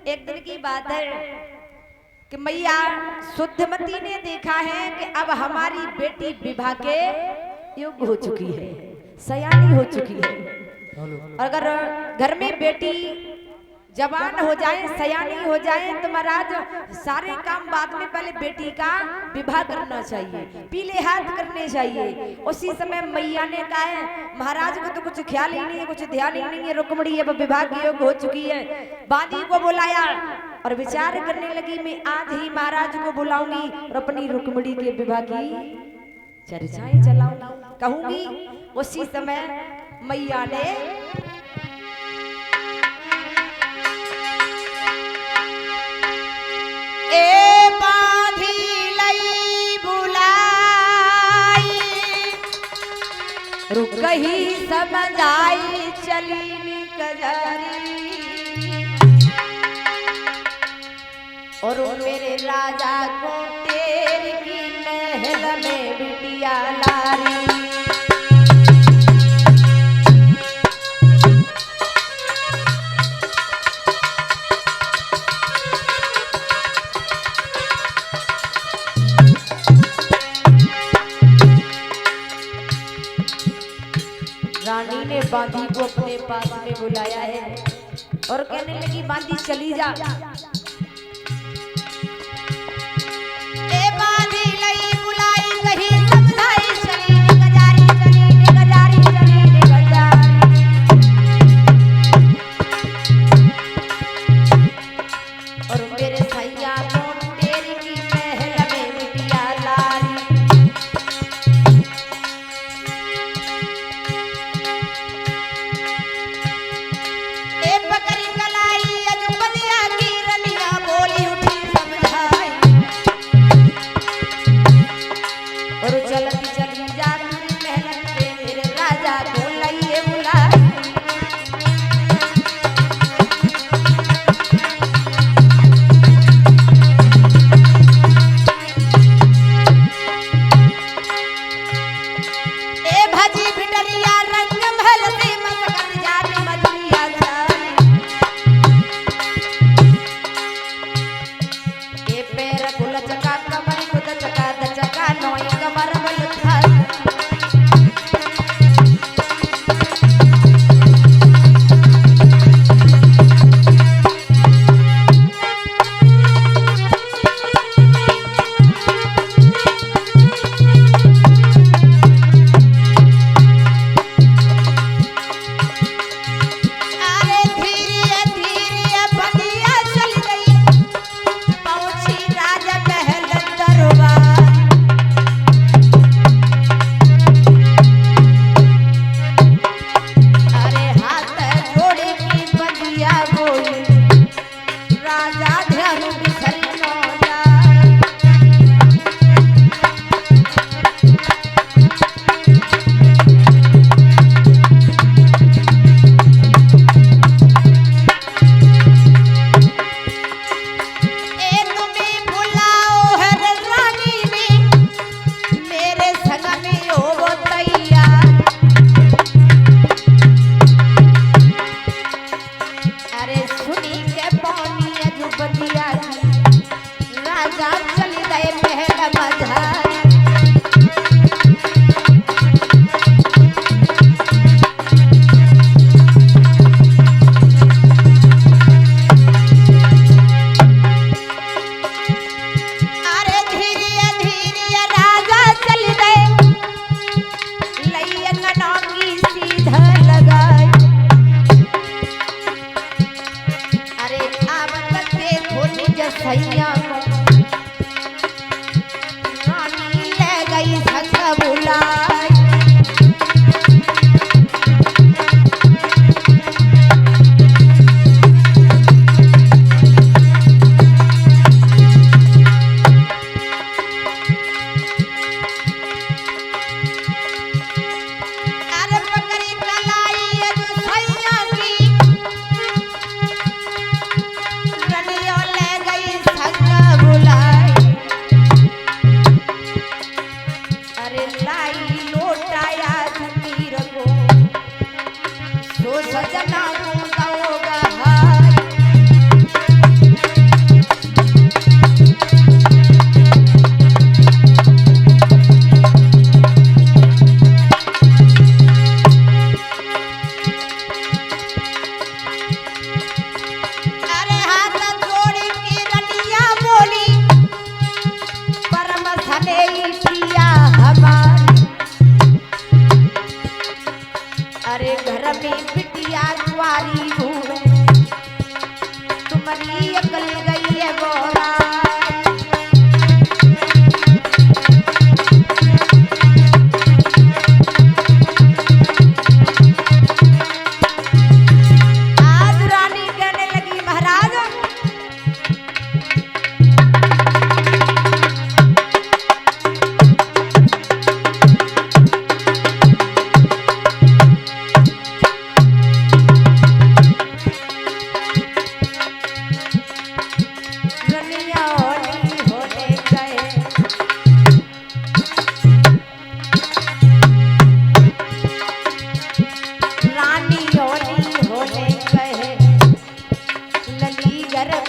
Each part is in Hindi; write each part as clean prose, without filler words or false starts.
एक दिन की बात है कि मैया शुद्धमती ने देखा है कि अब हमारी बेटी विवाह के योग्य हो चुकी है, सयानी हो चुकी है। और अगर घर में बेटी जवान हो जाए, सयानी हो जाए तो महाराज सारे काम बाद में पहले बेटी का विवाह करना चाहिए, पीले हाथ करने चाहिए। उसी समय मैया ने कहा है महाराज को तो कुछ ख्याल ही नहीं है, कुछ ध्यान ही नहीं है, रुक्मणी अब विवाह की योग्य हो चुकी है। बांदी को बुलाया और विचार करने लगी मैं आज ही महाराज को बुलाऊंगी और अपनी रुक्मणी के विवाह की चर्चाएं चलाऊंगी, कहूंगी। उसी समय मैया ने ए बांधी लई बुलाई रुक ही समझाई चली कजरी और मेरे राजा को तेरी की महल में बिटिया लारी। रानी ने बांदी को अपने पास में बुलाया है और कहने लगी बांदी चली जा। ए बांदी लई बुलाई कहीं समझाई चली गजारी चली गजारी चली गजारी और मेरे सैया को तेरी की महल में बिटिया लारी।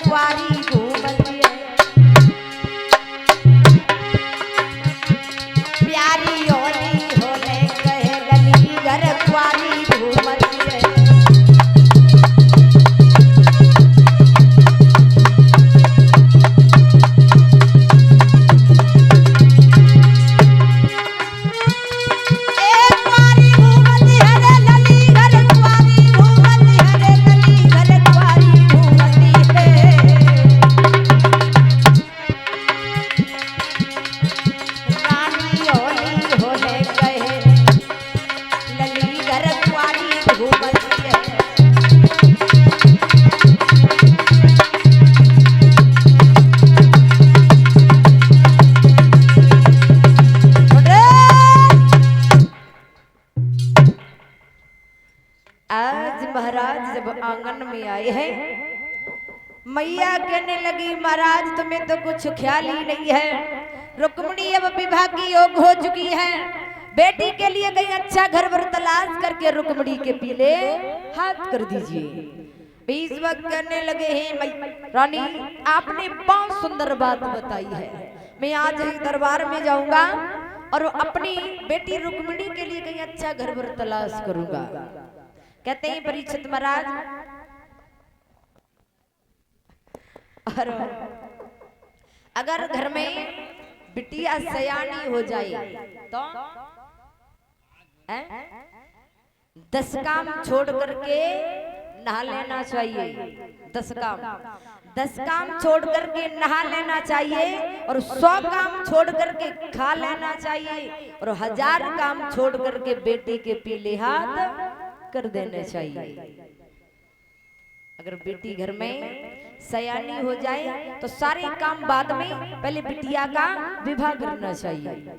कुंवारी घूमती है, प्यारी ओली होले कहे लली घर कुंवारी घूमती है। आज महाराज जब आंगन में आए हैं, मैया कहने लगी महाराज तुम्हें तो कुछ ख्याल ही नहीं है, रुक्मिणी अब विवाह की योग हो चुकी है, बेटी के लिए कहीं अच्छा घर वर तलाश करके रुक्मिणी के पीले हाथ कर दीजिए। इस वक्त कहने लगे हैं रानी आपने बहुत सुंदर बात बताई है, मैं आज ही दरबार में जाऊंगा और अपनी बेटी रुक्मिणी के लिए कहीं अच्छा घर वर तलाश करूंगा। कहते हैं परीक्षित महाराज और अगर घर में बिटिया सयानी हो जाए तो 10 काम छोड़ करके नहा लेना चाहिए। 10 काम छोड़ करके नहा लेना चाहिए और 100 काम छोड़ करके खा लेना चाहिए और 1000 काम छोड़ करके बेटे के पीले हाथ कर देने चाहिए। अगर बेटी घर में सयानी हो जाए तो सारे काम बाद में, पहले बिटिया का विवाह करना चाहिए।